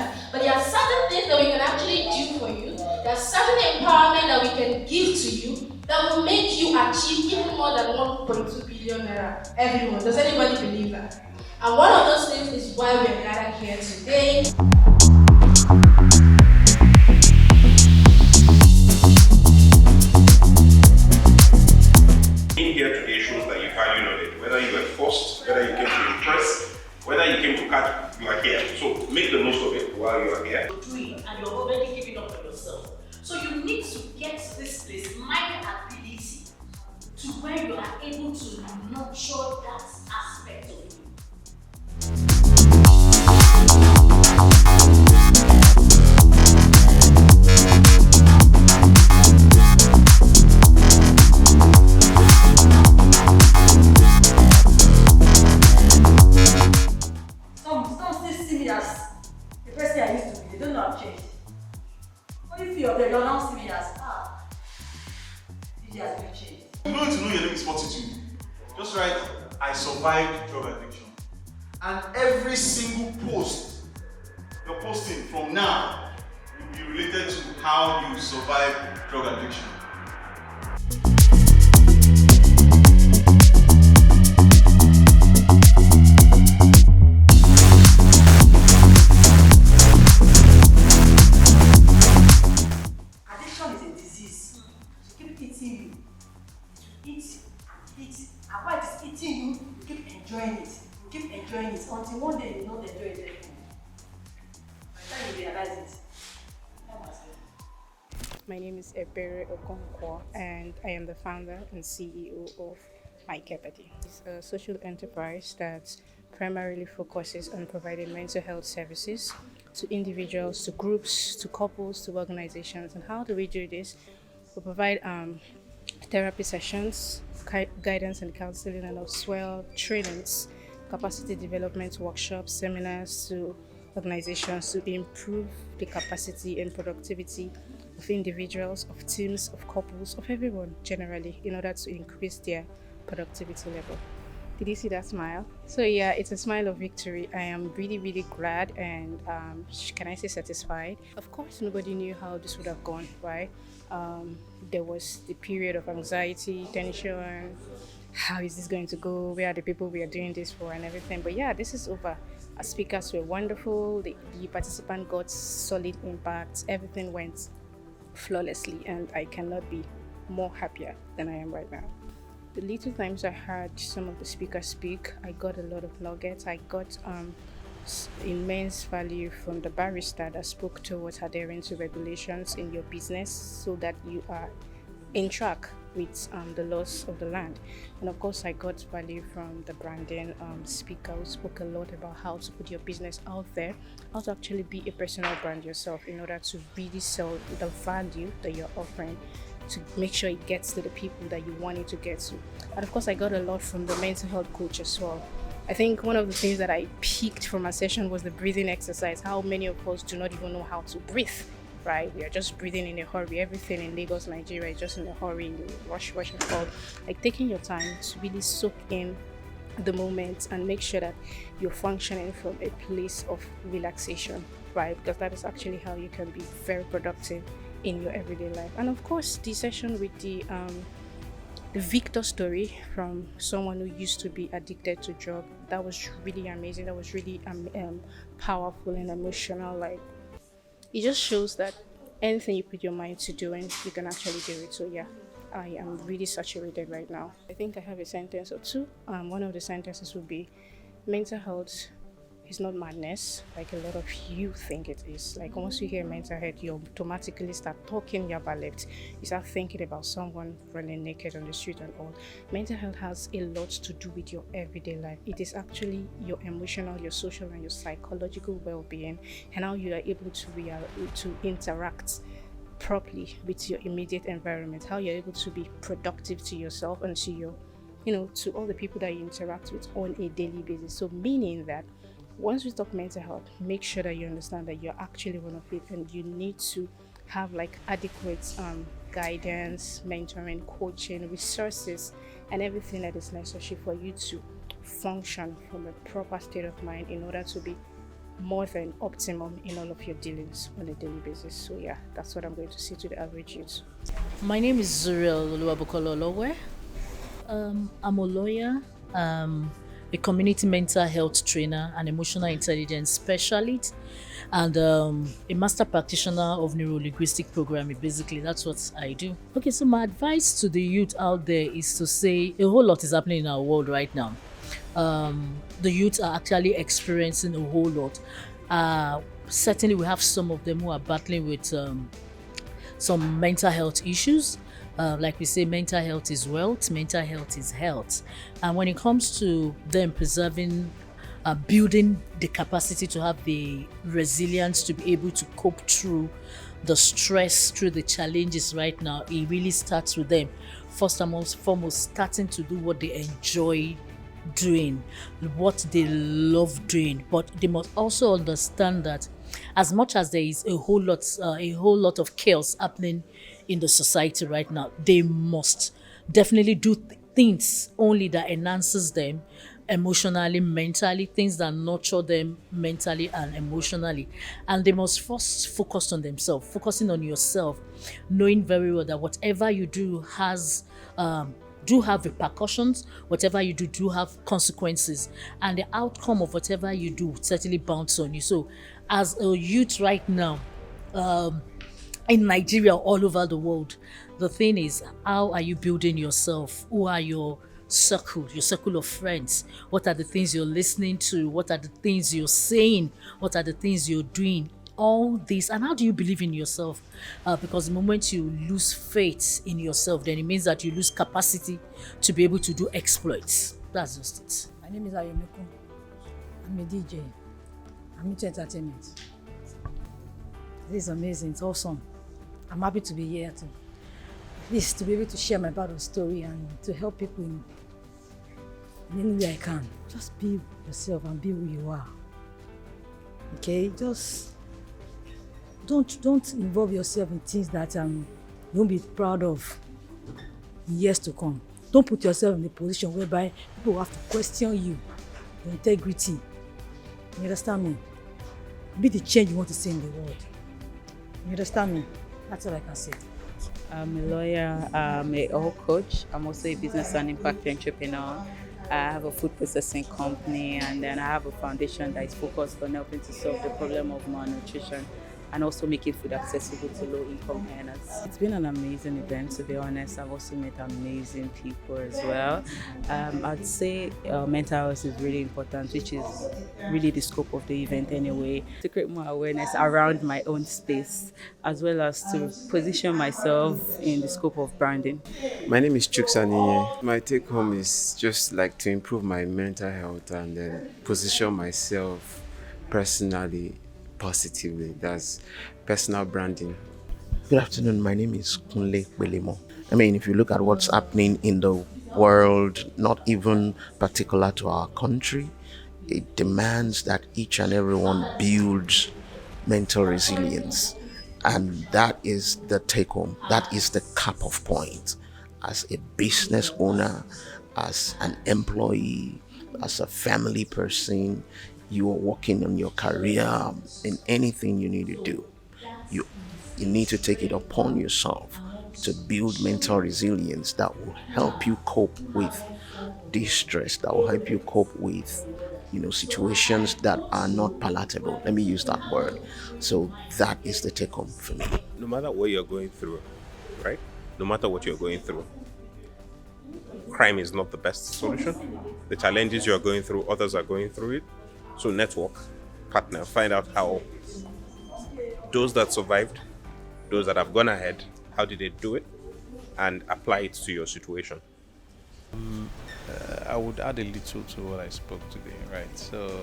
that. But there are certain things that we can actually do for you. There are certain empowerment that we can give to you that will make you achieve even more than 1.2 billion naira. Everyone, does anybody believe that? And one of those things is why we are gathered here today. Being here today shows that you value knowledge, whether you were forced, whether you came to impress, whether you came to catch, you are here. So make the most of it while you are here. You're doing and you're already giving up on yourself. So you need to get this place, Mycarebuddy, to where you are able to nurture that aspect of you. Some still see me as the person I used to be. They don't know I've changed. Only few of them don't now see me as DJ has been changed. You don't need to know your name is fortitude. Just write, I survived drug addiction. And every single post you're posting from now will be related to how you survive drug addiction. Addiction is a disease. So keep eating you. Eat and eat. And while it's eating you, you keep enjoying it. You keep enjoying it until one day you don't enjoy it anymore. By the time you realize it, time has gone. My name is Ebere Okonkwo, and I am the founder and CEO of Mycarebuddy. It's a social enterprise that primarily focuses on providing mental health services to individuals, to groups, to couples, to organizations. And how do we do this? We provide therapy sessions, guidance and counseling, and as well trainings, capacity development workshops, seminars to organizations to improve the capacity and productivity of individuals, of teams, of couples, of everyone generally, in order to increase their productivity level. Did you see that smile? So yeah, it's a smile of victory. I am really, really glad and can I say satisfied? Of course, nobody knew how this would have gone, right? There was the period of anxiety, tension. How is this going to go? Where are the people we are doing this for and everything? But yeah, this is over. Our speakers were wonderful. The participant got solid impact. Everything went flawlessly, and I cannot be more happier than I am right now. The little times I heard some of the speakers speak, I got a lot of nuggets. I got immense value from the barrister that spoke towards adhering to regulations in your business so that you are in track with the laws of the land. And of course, I got value from the branding speaker who spoke a lot about how to put your business out there, how to actually be a personal brand yourself in order to really sell the value that you're offering, to make sure it gets to the people that you want it to get to. And of course, I got a lot from the mental health coach as well. I think one of the things that I picked from a session was the breathing exercise. How many of us do not even know how to breathe, right? We are just breathing in a hurry. Everything in Lagos, Nigeria is just in a hurry, rush and fall. Like taking your time to really soak in the moment and make sure that you're functioning from a place of relaxation, right? Because that is actually how you can be very productive in your everyday life. And of course, the session with the Victor story from someone who used to be addicted to drug, that was really amazing. That was really powerful and emotional. Like, it just shows that anything you put your mind to doing, you can actually do it. So yeah, I am really saturated right now. I think I have a sentence or two. One of the sentences would be, mental health is not madness like a lot of you think it is. Like once you hear mental health, you automatically start talking yaba left. You start thinking about someone running naked on the street and all. Mental health has a lot to do with your everyday life. It is actually your emotional, your social, and your psychological well-being, and how you are able to interact properly with your immediate environment, how you're able to be productive to yourself and to your, to all the people that you interact with on a daily basis. So meaning that once we talk mental health, make sure that you understand that you're actually one of it, and you need to have like adequate guidance, mentoring, coaching, resources, and everything that is necessary for you to function from a proper state of mind in order to be more than optimum in all of your dealings on a daily basis. So yeah, that's what I'm going to say to the average youth. My name is Zuriel Oluwabukolo. I'm a lawyer, a community mental health trainer, an emotional intelligence specialist, and a master practitioner of neuro-linguistic programming. Basically, that's what I do. Okay, so my advice to the youth out there is to say a whole lot is happening in our world right now. The youth are actually experiencing a whole lot. Certainly, we have some of them who are battling with some mental health issues. Like we say, mental health is wealth, mental health is health. And when it comes to them preserving, building the capacity to have the resilience to be able to cope through the stress, through the challenges right now, it really starts with them. First and foremost, starting to do what they enjoy doing, what they love doing. But they must also understand that as much as there is a whole lot of chaos happening in the society right now, they must definitely do things only that enhances them emotionally, mentally, things that nurture them mentally and emotionally. And they must first focus on themselves, focusing on yourself, knowing very well that whatever you do do have repercussions, whatever you do have consequences, and the outcome of whatever you do certainly bounce on you. So as a youth right now, in Nigeria, all over the world, the thing is, how are you building yourself? Who are your circle of friends? What are the things you're listening to? What are the things you're saying? What are the things you're doing? All this, and how do you believe in yourself? Because the moment you lose faith in yourself, then it means that you lose capacity to be able to do exploits. That's just it. My name is Ayomiko. I'm a DJ. I'm into entertainment. This is amazing. It's awesome. I'm happy to be here to be able to share my part of the story and to help people in any way I can. Just be yourself and be who you are. Okay? Just don't involve yourself in things that you won't be proud of in years to come. Don't put yourself in a position whereby people have to question you, your integrity. You understand me? Be the change you want to see in the world. You understand me? That's all I can say. I'm a lawyer, I'm a health coach. I'm also a business and impact entrepreneur. I have a food processing company, and then I have a foundation that is focused on helping to solve the problem of malnutrition and also making food accessible to low-income earners. It's been an amazing event, to be honest. I've also met amazing people as well. I'd say mental health is really important, which is really the scope of the event anyway, to create more awareness around my own space, as well as to position myself in the scope of branding. My name is Chuksaniye. My take home is just like to improve my mental health and then position myself personally positively. That's personal branding. Good afternoon. My name is Kunle Belemo. I mean, if you look at what's happening in the world, not even particular to our country, it demands that each and everyone builds mental resilience. And that is the take home. That is the cut-off point. As a business owner, as an employee, as a family person, you are working on your career, in anything you need to do. You need to take it upon yourself to build mental resilience that will help you cope with distress, that will help you cope with, situations that are not palatable. Let me use that word. So that is the take home for me. No matter what you're going through, right? No matter what you're going through, crime is not the best solution. The challenges you're going through, others are going through it. So network, partner, find out how those that survived, those that have gone ahead, how did they do it, and apply it to your situation. I would add a little to what I spoke today, right? So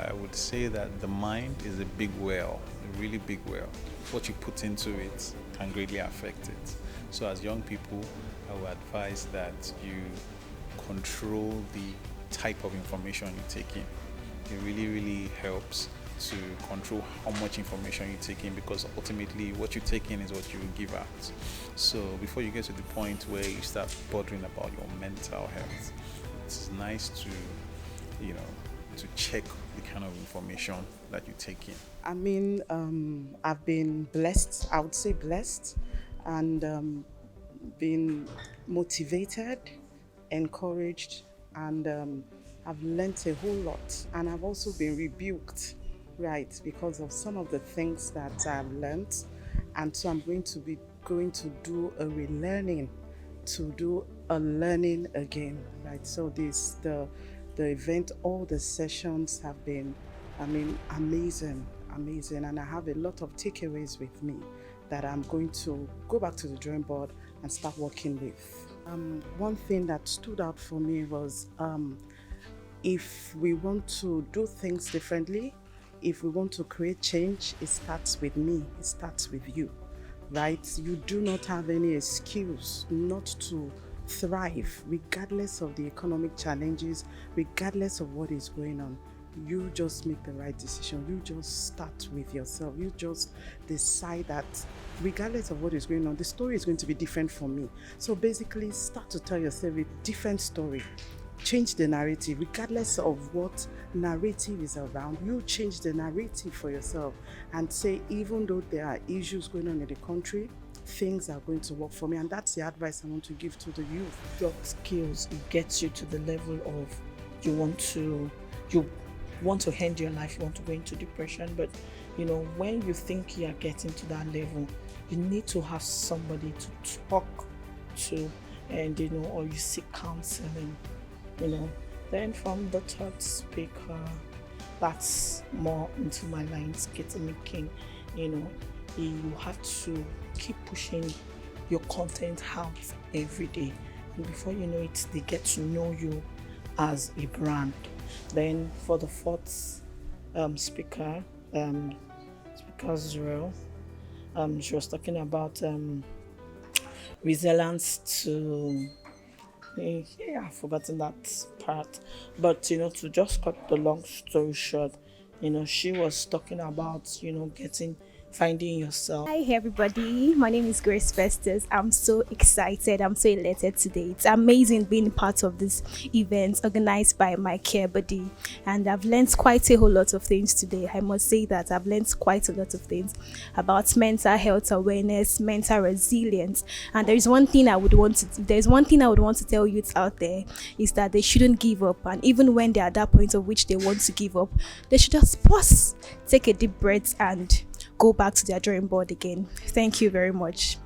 I would say that the mind is a big well, a really big well. What you put into it can greatly affect it. So as young people, I would advise that you control the type of information you take in. It really, really helps to control how much information you take in, because ultimately what you take in is what you give out. So before you get to the point where you start bothering about your mental health, it's nice to, to check the kind of information that you take in? I mean, I've been blessed, I would say blessed, and been motivated, encouraged, and I've learnt a whole lot. And I've also been rebuked, right, because of some of the things that I've learnt. And so I'm going to do a relearning, to do a learning again, right? So the event, all the sessions have been, I mean, amazing, and I have a lot of takeaways with me that I'm going to go back to the drawing board and start working with. One thing that stood out for me was if we want to do things differently, if we want to create change, it starts with me, it starts with you, right? You do not have any excuse not to thrive, regardless of the economic challenges, regardless of what is going on. You just make the right decision. You just start with yourself. You just decide that regardless of what is going on, the story is going to be different for me. So basically, start to tell yourself a different story. Change the narrative, regardless of what narrative is around. You change the narrative for yourself and say, even though there are issues going on in the country, things are going to work for me. And that's the advice I want to give to the youth. Your skills, it gets you to the level of you want to end your life, you want to go into depression. But when you think you are getting to that level, you need to have somebody to talk to, and or you seek counseling. Then from the third speaker, that's more into my line, skit making. You have to keep pushing your content out every day, and before you know it, they get to know you as a brand. Then for the fourth speaker, speaker Zero, she was talking about resilience to I've forgotten that part, but to just cut the long story short, she was talking about finding yourself. Hi everybody, my name is Grace Festus. I'm so excited, I'm so elated today. It's amazing being part of this event organized by Mycarebuddy, and I've learned quite a whole lot of things today. I must say that I've learned quite a lot of things about mental health awareness, mental resilience, and there's one thing I would want to tell youths out there, is that they shouldn't give up, and even when they're at that point of which they want to give up, they should just pause, take a deep breath, and go back to their drawing board again. Thank you very much.